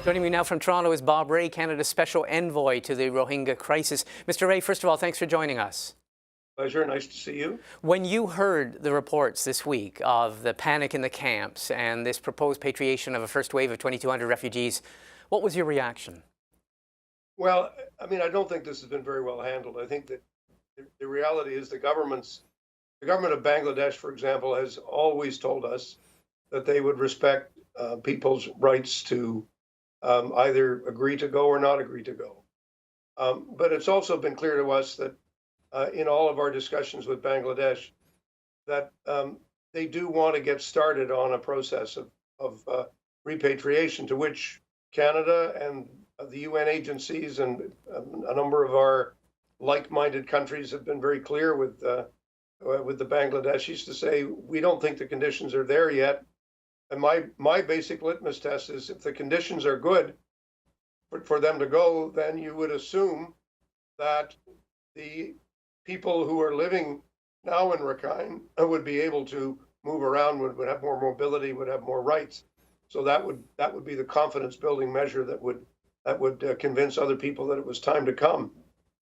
Joining me now from Toronto is Bob Rae, Canada's special envoy to the Rohingya crisis. Mr. Rae, first of all, thanks for joining us. Pleasure. Nice to see you. When you heard the reports this week of the panic in the camps and this proposed patriation of a first wave of 2,200 refugees, what was your reaction? Well, I mean, I don't think this has been very well handled. I think that the reality is the government of Bangladesh, for example, has always told us that they would respect people's rights to either agree to go or not agree to go. But it's also been clear to us that in all of our discussions with Bangladesh, that they do want to get started on a process of repatriation, to which Canada and the UN agencies and a number of our like-minded countries have been very clear with the Bangladeshis to say we don't think the conditions are there yet. And my basic litmus test is if the conditions are good for them to go, then you would assume that the people who are living now in Rakhine would be able to move around, would have more mobility, would have more rights. So that would be the confidence building measure that would convince other people that it was time to come.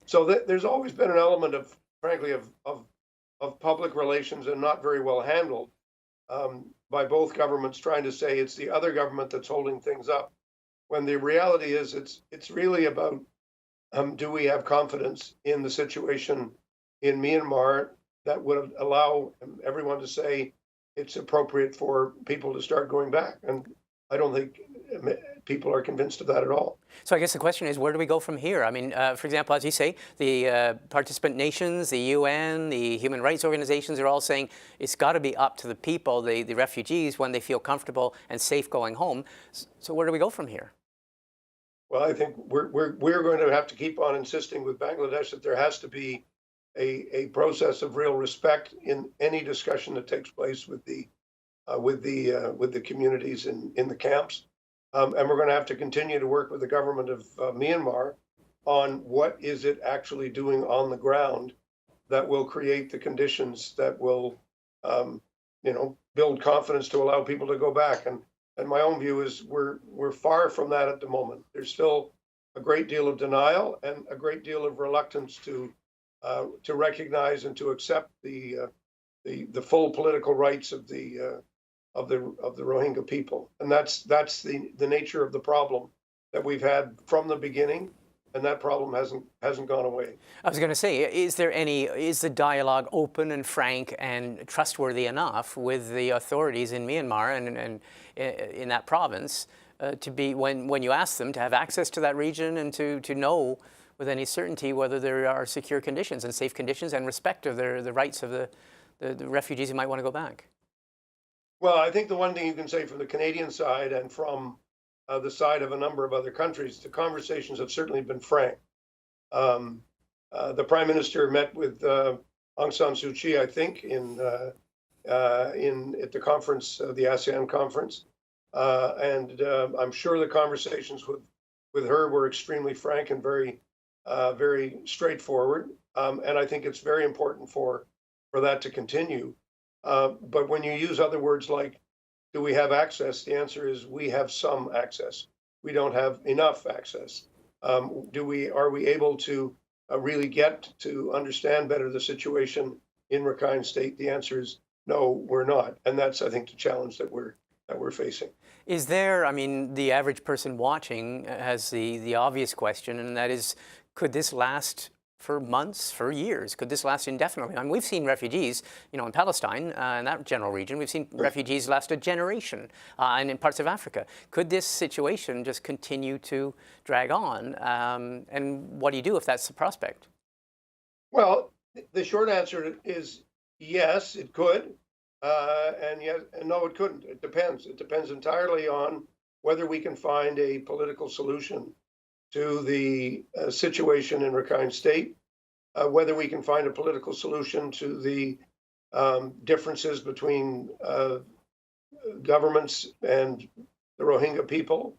So there's always been an element of, frankly, of public relations and not very well handled by both governments trying to say it's the other government that's holding things up, when the reality is it's really about do we have confidence in the situation in Myanmar that would allow everyone to say it's appropriate for people to start going back. And I don't think people are convinced of that at all. So I guess the question is, where do we go from here? I mean, for example, as you say, the participant nations, the UN, the human rights organizations are all saying it's got to be up to the people, the refugees, when they feel comfortable and safe going home. So where do we go from here? Well, I think we're going to have to keep on insisting with Bangladesh that there has to be a process of real respect in any discussion that takes place with the communities in the camps, and we're going to have to continue to work with the government of Myanmar on what is it actually doing on the ground that will create the conditions that will, build confidence to allow people to go back. And my own view is we're far from that at the moment. There's still a great deal of denial and a great deal of reluctance to recognize and to accept the full political rights of the Rohingya people. And that's the nature of the problem that we've had from the beginning, and that problem hasn't gone away. I was going to say, is the dialogue open and frank and trustworthy enough with the authorities in Myanmar and in that province to be, when you ask them to have access to that region and to know with any certainty whether there are secure conditions and safe conditions and respect of the rights of the refugees who might want to go back? Well, I think the one thing you can say from the Canadian side and from the side of a number of other countries, the conversations have certainly been frank. The Prime Minister met with Aung San Suu Kyi, I think, at the conference, the ASEAN conference, and I'm sure the conversations with her were extremely frank and very straightforward. And I think it's very important for that to continue. But when you use other words like, do we have access? The answer is we have some access. We don't have enough access. Are we able to really get to understand better the situation in Rakhine State? The answer is no, we're not. And that's, I think, the challenge that we're facing. Is there, I mean, the average person watching has the obvious question, and that is, could this last for months, for years? Could this last indefinitely? I mean, we've seen refugees, in Palestine, in that general region, we've seen refugees last a generation, and in parts of Africa. Could this situation just continue to drag on? And what do you do if that's the prospect? Well, the short answer is yes, it could, and yes, and no, it couldn't. It depends. It depends entirely on whether we can find a political solution to the situation in Rakhine State, whether we can find a political solution to the differences between governments and the Rohingya people,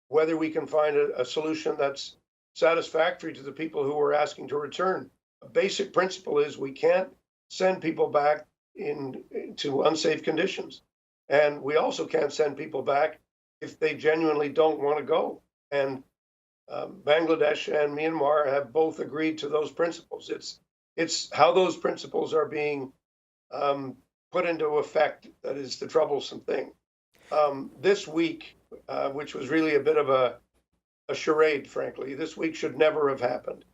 whether we can find a solution that's satisfactory to the people who are asking to return. A basic principle is we can't send people back into unsafe conditions. And we also can't send people back if they genuinely don't want to go. And Bangladesh and Myanmar have both agreed to those principles. It's how those principles are being put into effect that is the troublesome thing. This week, which was really a bit of a charade, frankly, this week should never have happened.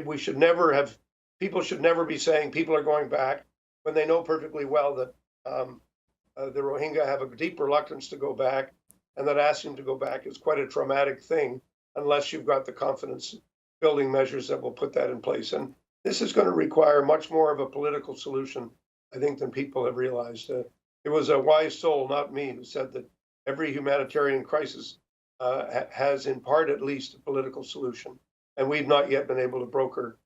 We should never have. People should never be saying people are going back when they know perfectly well that the Rohingya have a deep reluctance to go back, and that asking them to go back is quite a traumatic thing unless you've got the confidence building measures that will put that in place. And this is going to require much more of a political solution, I think, than people have realized. It was a wise soul, not me, who said that every humanitarian crisis has, in part at least, a political solution. And we've not yet been able to broker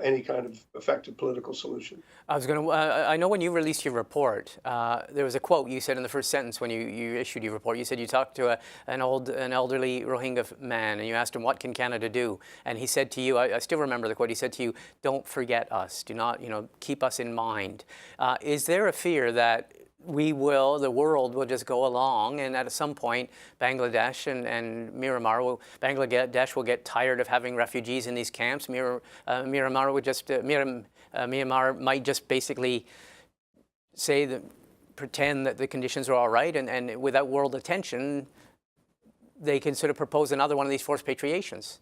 any kind of effective political solution. I know when you released your report, there was a quote you said in the first sentence when you issued your report. You said you talked to an elderly Rohingya man and you asked him, what can Canada do? And he said to you, I still remember the quote, he said to you, don't forget us, do not, keep us in mind. Is there a fear that the world will just go along, and at some point, Bangladesh and Bangladesh will get tired of having refugees in these camps. Myanmar might just basically pretend that the conditions are all right, and without world attention, they can sort of propose another one of these forced patriations.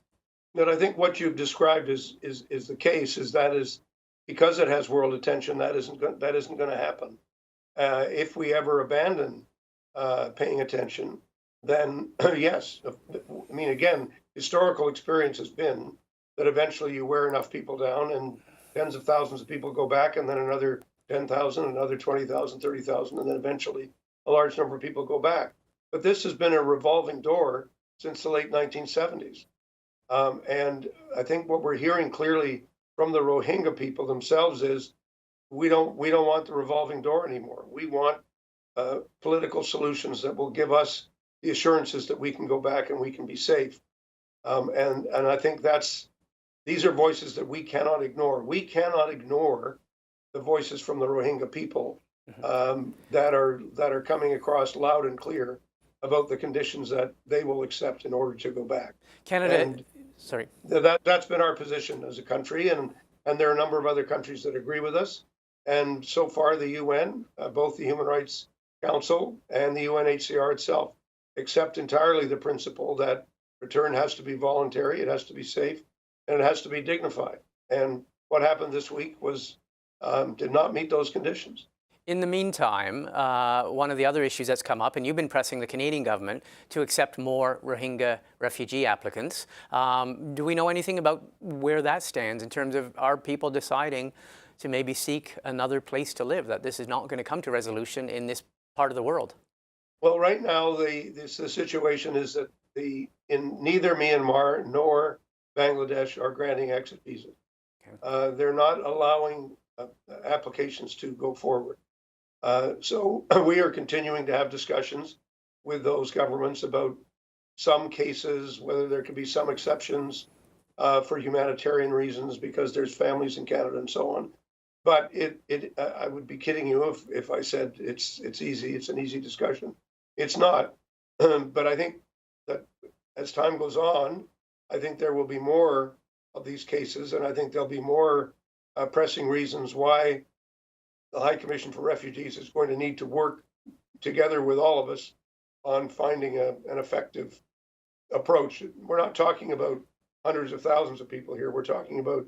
But I think what you've described is the case. That is because it has world attention. That isn't going to happen. If we ever abandon paying attention, then yes. I mean, again, historical experience has been that eventually you wear enough people down and tens of thousands of people go back, and then another 10,000, another 20,000, 30,000, and then eventually a large number of people go back. But this has been a revolving door since the late 1970s. And I think what we're hearing clearly from the Rohingya people themselves is we don't want the revolving door anymore. We want political solutions that will give us the assurances that we can go back and we can be safe. And I think these are voices that we cannot ignore. We cannot ignore the voices from the Rohingya people that are coming across loud and clear about the conditions that they will accept in order to go back. That's been our position as a country, and there are a number of other countries that agree with us. And so far, the UN, both the Human Rights Council and the UNHCR itself, accept entirely the principle that return has to be voluntary, it has to be safe, and it has to be dignified. And what happened this week did not meet those conditions. In the meantime, one of the other issues that's come up, and you've been pressing the Canadian government to accept more Rohingya refugee applicants. Do we know anything about where that stands in terms of our people deciding to maybe seek another place to live, that this is not going to come to resolution in this part of the world? Well, right now, the situation is that in neither Myanmar nor Bangladesh are granting exit visas. Okay. They're not allowing applications to go forward. So we are continuing to have discussions with those governments about some cases, whether there could be some exceptions for humanitarian reasons because there's families in Canada and so on. But I would be kidding you if I said it's easy. It's an easy discussion. It's not. But I think that as time goes on, I think there will be more of these cases, and I think there'll be more pressing reasons why the High Commission for Refugees is going to need to work together with all of us on finding an effective approach. We're not talking about hundreds of thousands of people here. We're talking about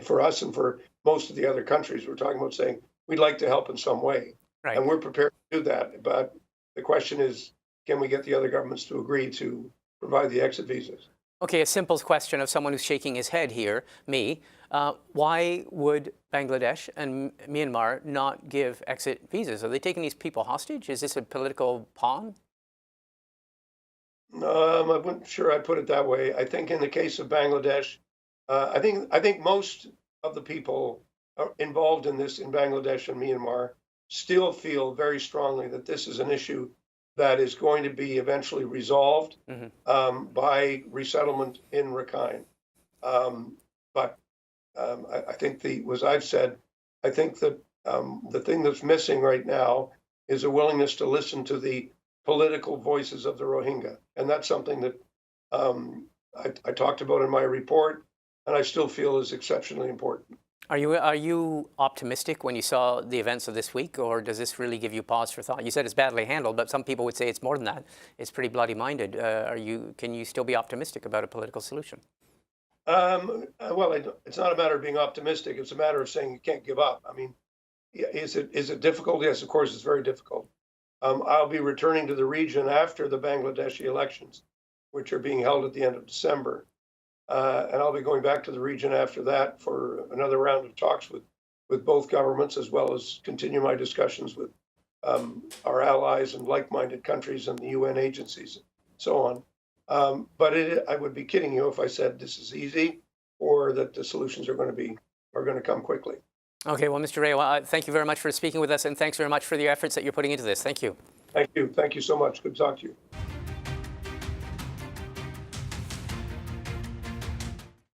for us and for most of the other countries, we're talking about saying we'd like to help in some way. Right. And we're prepared to do that. But the question is, can we get the other governments to agree to provide the exit visas? Okay, a simple question of someone who's shaking his head here, me. Why would Bangladesh and Myanmar not give exit visas? Are they taking these people hostage? Is this a political pawn? I wasn't sure I'd put it that way. I think in the case of Bangladesh, I think most of the people involved in this in Bangladesh and Myanmar still feel very strongly that this is an issue that is going to be eventually resolved by resettlement in Rakhine. But I think as I've said, I think that the thing that's missing right now is a willingness to listen to the political voices of the Rohingya. And that's something that I talked about in my report, and I still feel is exceptionally important. Are you optimistic when you saw the events of this week, or does this really give you pause for thought? You said it's badly handled, but some people would say it's more than that. It's pretty bloody-minded. Can you still be optimistic about a political solution? Well, it's not a matter of being optimistic. It's a matter of saying you can't give up. I mean, is it difficult? Yes, of course, it's very difficult. I'll be returning to the region after the Bangladeshi elections, which are being held at the end of December. And I'll be going back to the region after that for another round of talks with both governments, as well as continue my discussions with our allies and like-minded countries and the UN agencies, so on. But I would be kidding you if I said this is easy or that the solutions are going to come quickly. Okay, well, Mr. Ray, thank you very much for speaking with us, and thanks very much for the efforts that you're putting into this. Thank you. Thank you. Thank you so much. Good to talk to you.